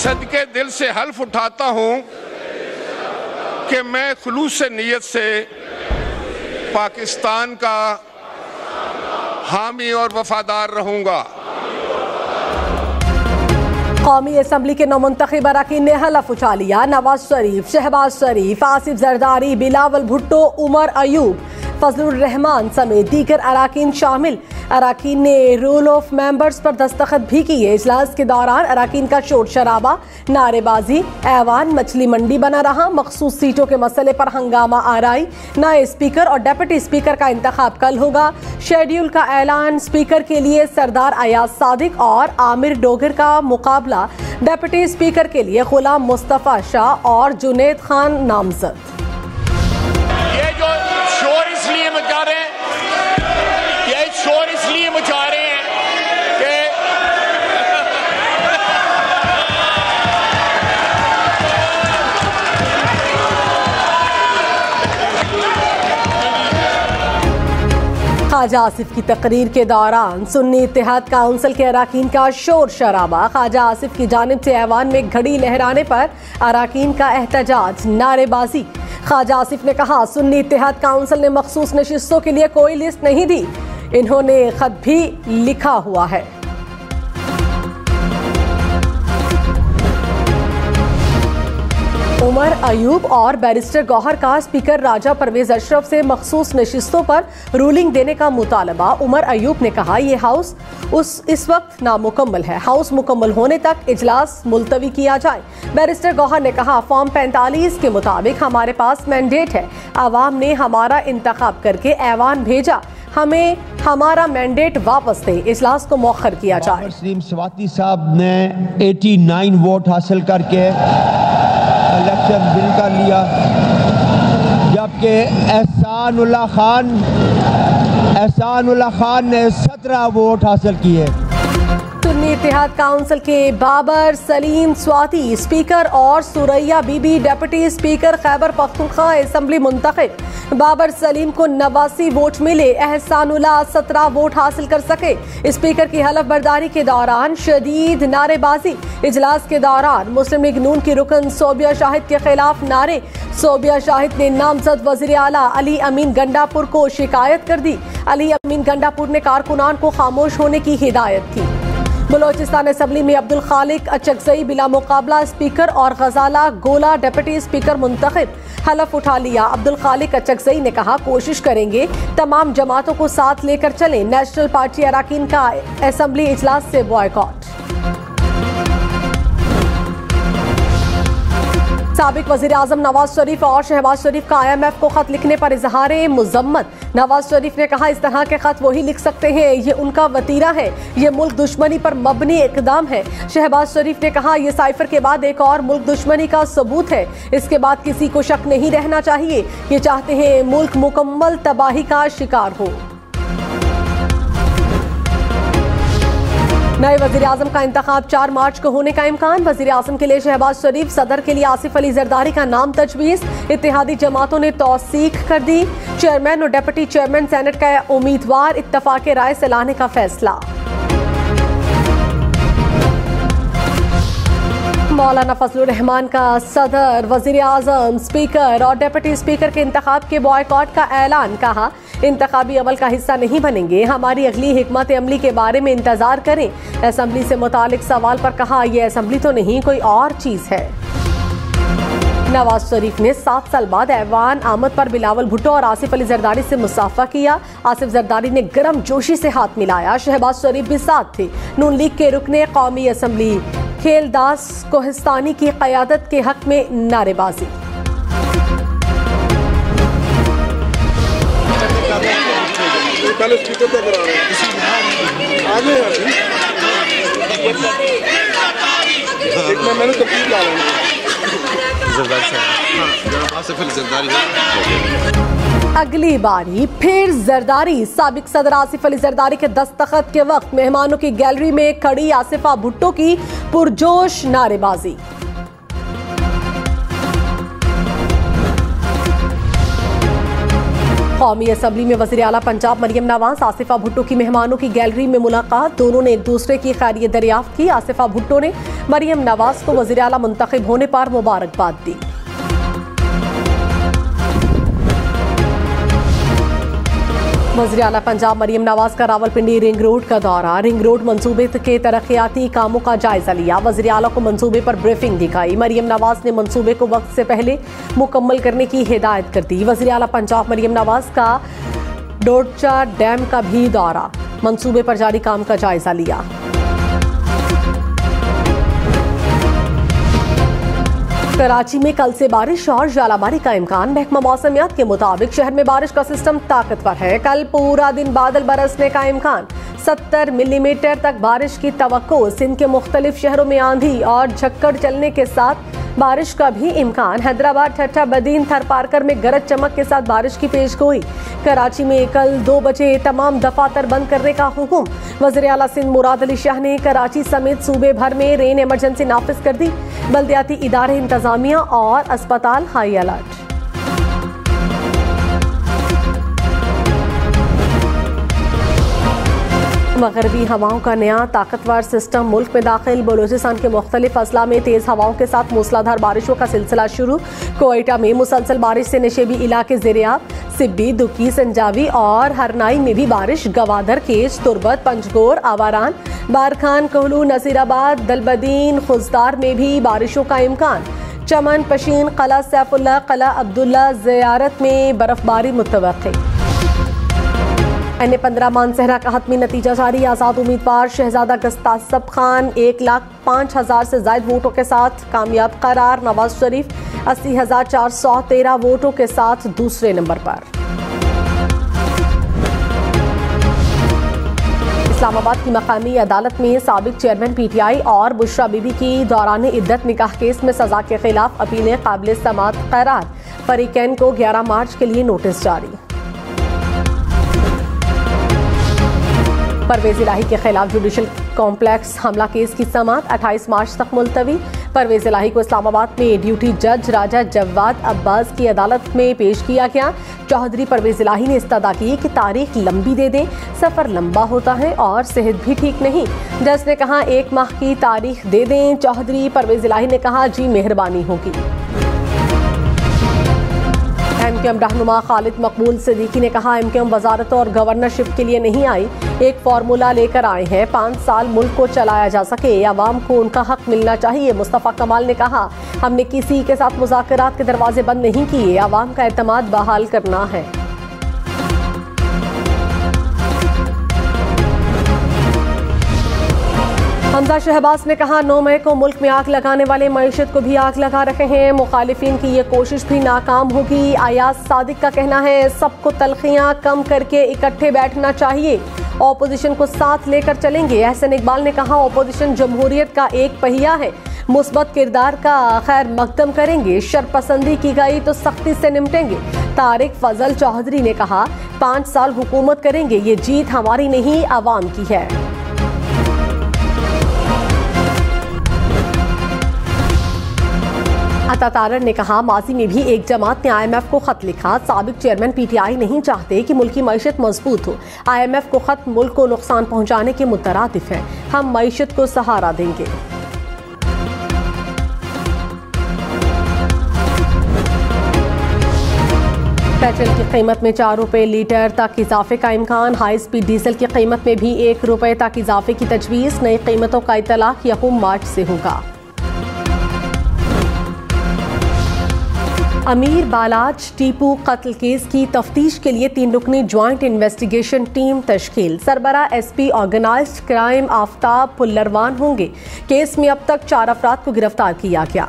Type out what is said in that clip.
सदके दिल से हल्फ उठाता हूँ कि मैं खुलूस से नीयत से पाकिस्तान का हामी और वफादार रहूँगा। कौमी असम्बली के नौमुंतखब अरकान ने हलफ उठा लिया। नवाज शरीफ, शहबाज शरीफ, आसिफ जरदारी, बिलावल भुट्टो, उमर अयूब, फजलुर रहमान समेत दीगर अरकान शामिल। अरकान ने रोल ऑफ मेंबर्स पर दस्तखत भी किए। इजलास के दौरान अरकान का शोर शराबा, नारेबाजी, ऐवान मछली मंडी बना रहा। मखसूस सीटों के मसले पर हंगामा आराई। नए स्पीकर और डिप्टी स्पीकर का इंतखाब कल होगा। शेड्यूल का ऐलान। स्पीकर के लिए सरदार अयाज सादिक और आमिर डोगर का मुकाबला। डिप्टी स्पीकर के लिए गुलाम मुस्तफा शाह और जुनेद खान नामजद। ये जो शोर इसलिए मचा रहे हैं, ये शोर इसलिए मचा रहे हैं कि ख्वाजा आसिफ की तकरीर के दौरान सुन्नी इत्तेहाद काउंसिल के अरकान का शोर शराबा। ख्वाजा आसिफ की जानिब से ऐवान में घड़ी लहराने पर अरकान का एहतजाज, नारेबाजी। ख्वाजा आसिफ ने कहा, सुन्नी इत्तेहाद काउंसिल ने मखसूस नशिस्तों के लिए कोई लिस्ट नहीं दी। इन्होंने खत भी लिखा हुआ है। उमर अयूब और बैरिस्टर गौहर का स्पीकर राजा परवेज अशरफ से मखसूस नशिस्तों पर रूलिंग देने का मुतालबा। उमर अयूब ने कहा, यह हाउस इस वक्त नामुकम्मल है। हाउस मुकम्मल होने तक इजलास मुलतवी किया जाए। बैरिस्टर गौहर ने कहा, फॉर्म 45 के मुताबिक हमारे पास मैंडेट है। आवाम ने हमारा इंतखाब करके ऐवान भेजा। हमें हमारा मैंडेट वापस दे। इजलास को मौखर किया जाए। सलीम स्वाति साहब ने 89 वोट हासिल करके इलेक्शन बिल कर लिया, जबकि एहसानुल्लाह खान ने 17 वोट हासिल किए। सुन्नी इत्तेहाद काउंसिल के बाबर सलीम स्वाति स्पीकर और Suraiya Bibi deputy speaker Khyber Pakhtunkhwa assembly मुंतखब। बाबर सलीम को 89 वोट मिले, एहसानुल्लाह 17 वोट हासिल कर सके। स्पीकर की हलफ बर्दारी के दौरान शदीद नारेबाजी। इजलास के दौरान मुस्लिम लीग नून की रुकन सोबिया शाहिद के खिलाफ नारे। सोबिया शाहिद ने नामजद वज़ीर आला अली अमीन गंडापुर को शिकायत कर दी। अली अमीन गंडापुर ने कारकुनान को खामोश होने की हिदायत की। बलोचिस्तान असम्बली में अब्दुल खालिक अचकजई बिला मुकाबला स्पीकर और गजाला गोला डिप्टी स्पीकर मुंतखब। हलफ उठा लिया। अब्दुल खालिक अचकजई ने कहा, कोशिश करेंगे तमाम जमातों को साथ लेकर चलें। नेशनल पार्टी अरकान का असम्बली इजलास से बॉयकॉट। साबिक वज़ीर आज़म नवाज शरीफ और शहबाज शरीफ का IMF को खत लिखने पर इजहार मुज़म्मत। नवाज शरीफ ने कहा, इस तरह के खत वही लिख सकते हैं, ये उनका वतीरा है, ये मुल्क दुश्मनी पर मबनी इक़दाम है। शहबाज शरीफ ने कहा, यह साइफर के बाद एक और मुल्क दुश्मनी का सबूत है। इसके बाद किसी को शक नहीं रहना चाहिए, ये चाहते हैं मुल्क मुकम्मल तबाही का शिकार हो। नए वज़ीर आज़म का इंतखाब 4 मार्च को होने का इम्कान। वज़ीर आज़म के लिए शहबाज शरीफ, सदर के लिए आसिफ अली जरदारी का नाम तजवीज़। इत्तेहादी जमातों ने तौसीक कर दी। चेयरमैन और डिप्टी चेयरमैन सेनेट का उम्मीदवार इत्तफाक राय से लाने का फैसला। मौलाना फजलुर रहमान का सदर, वज़ीर आज़म, स्पीकर और डिप्टी स्पीकर के इंतखाब के बॉयकॉट का ऐलान। कहा, इंतखाबी अमल का हिस्सा नहीं बनेंगे। हमारी अगली हिकमत अमली के बारे में इंतजार करें। असम्बली से मुतालिक सवाल पर कहा, यह असम्बली तो नहीं, कोई और चीज़ है। नवाज शरीफ ने 7 साल बाद ऐवान आमद पर बिलावल भुट्टो और आसिफ अली जरदारी से मुसाफा किया। आसिफ जरदारी ने गर्म जोशी से हाथ मिलाया। शहबाज शरीफ भी साथ थे। नून लीग के रुकने कौमी असम्बली खेलदास कोहिस्तानी की क़यादत के हक में नारेबाजी। पहले स्पीकर को करा रहे हैं आगे मैंने तब्दील ला रहा हूँ। अगली बारी फिर जरदारी। साबिक सदर आसिफ अली जरदारी के दस्तखत के वक्त मेहमानों की गैलरी में खड़ी आसिफा भुट्टो की पुरजोश नारेबाजी। कौमी असम्बली में वज़ीर आला पंजाब मरियम नवाज आसिफा भुट्टो की मेहमानों की गैलरी में मुलाकात। दोनों ने एक दूसरे की खैरियत दरियाफ्त की। आसिफा भुट्टो ने मरियम नवाज को वज़ीर आला मुंतखब होने पर मुबारकबाद दी। वज़ीर आला पंजाब मरियम नवाज का रावलपिंडी रिंग रोड का दौरा। रिंग रोड मंसूबे के तरक्याती कामों का जायजा लिया। वज़ीर आला को मंसूबे पर ब्रीफिंग दिखाई। मरियम नवाज ने मंसूबे को वक्त से पहले मुकम्मल करने की हिदायत कर दी। वज़ीर आला पंजाब मरियम नवाज का डोडचा डैम का भी दौरा। मंसूबे पर जारी काम का जायजा लिया। कराची में कल से बारिश और जालाबारी का इम्कान। महकमा मौसमियात के मुताबिक शहर में बारिश का सिस्टम ताकतवर है। कल पूरा दिन बादल बरसने का इम्कान। 70 मिलीमीटर तक बारिश की तवक्को। सिंध के मुख्तलिफ शहरों में आंधी और झक्कड़ चलने के साथ बारिश का भी इम्कान। हैदराबाद, ठट्टा, बदीन, थरपारकर में गरज चमक के साथ बारिश की पेशगोई। कराची में कल 2 बजे तमाम दफातर बंद करने का हुक्म। वज़ीर आला सिंध मुराद अली शाह ने कराची समेत सूबे भर में रेन इमरजेंसी नाफिज कर दी। बल्दियाती इदारे, इंतजामिया और अस्पताल हाई अलर्ट। मगरबी हवाओं का नया ताकतवर सिस्टम मुल्क में दाखिल। बलूचिस्तान के मुख्तलिफ अजला में तेज हवाओं के साथ मूसलाधार बारिशों का सिलसिला शुरू। कोयटा में मुसलसल बारिश से नशेबी इलाके ज़ेरियाब। सिब्बी, दुकी, संजावी और हरनाई में भी बारिश। गवादर, केज, तुरबत, पंजगोर, आवारान, बारखान, कोहलू, नसीराबाद, दलबदीन, खुजदार में भी बारिशों का इम्कान। चमन, पशीन, कला सैफुल्ला, कला अब्दुल्ला ज़ियारत में बर्फबारी मुतवक्की। N15 मानसहरा का हतमी नतीजा जारी। आज़ाद उम्मीदवार शहजादा गस्तासब खान 1,05,000 से ज्यादा वोटों के साथ कामयाब करार। नवाज शरीफ 80,413 वोटों के साथ दूसरे नंबर पर। इस्लामाबाद की मकामी अदालत में साबिक चेयरमैन PTI और बुशरा बीबी की दौरान इद्दत निकाह केस में सजा के खिलाफ अपीलें काबिल समाअत करार। फरीकैन को 11 मार्च के लिए नोटिस जारी। परवेज इलाही के खिलाफ जुडिशल कॉम्प्लेक्स हमला केस की समाअत 28 मार्च तक मुलतवी। परवेज इलाही को इस्लामाबाद में ड्यूटी जज राजा जवाद अब्बास की अदालत में पेश किया गया। चौधरी परवेज इलाही ने इस्तदा की कि तारीख लंबी दे दें, सफर लंबा होता है और सेहत भी ठीक नहीं। जज ने कहा 1 माह की तारीख दे दें। चौधरी परवेज इलाही ने कहा जी मेहरबानी होगी। MQM रहनुमा खालिद मकबूल सिद्दीकी ने कहा MQM वजारत और गवर्नरशिप के लिए नहीं आई, एक फार्मूला लेकर आए हैं। 5 साल मुल्क को चलाया जा सके, अवाम को उनका हक मिलना चाहिए। मुस्तफ़ा कमाल ने कहा हमने किसी के साथ मुज़ाकरात के दरवाजे बंद नहीं किए, अवाम का एतमाद बहाल करना है। हमजा शहबाज ने कहा 9 मई को मुल्क में आग लगाने वाले मईशत को भी आग लगा रहे हैं। मुखालिफिन की ये कोशिश भी नाकाम होगी। अयाज सादिक का कहना है सबको तलखियां कम करके इकट्ठे बैठना चाहिए, ऑपोजिशन को साथ लेकर चलेंगे। एहसन इकबाल ने कहा ऑपोजिशन जमहूरियत का एक पहिया है, मुस्बत किरदार का खैर मकदम करेंगे, शरपसंदी की गई तो सख्ती से निपटेंगे। तारिक फजल चौधरी ने कहा 5 साल हुकूमत करेंगे, ये जीत हमारी नहीं आवाम की है। अता तारर ने कहा माजी में भी एक जमात ने IMF को खत लिखा, साबिक चेयरमैन PTI नहीं चाहते कि मुल्क की मईशत मजबूत हो। IMF को खत मुल्क को नुकसान पहुंचाने के मुतरादिफ है, हम मईशत को सहारा देंगे। पेट्रोल की कीमत में 4 रुपये लीटर तक इजाफे का इम्कान। हाई स्पीड डीजल की कीमत में भी 1 रुपये तक इजाफे की तजवीज़। नई कीमतों का इतलाक 1 मार्च से होगा। अमीर बालाज टीपू कत्ल केस की तफ्तीश के लिए 3 रुकनी ज्वाइंट इन्वेस्टिगेशन टीम तश्कील। सरबरा SP ऑर्गेनाइज्ड क्राइम आफ्ताब पुल्लरवान होंगे। केस में अब तक 4 अफराद को गिरफ्तार किया गया।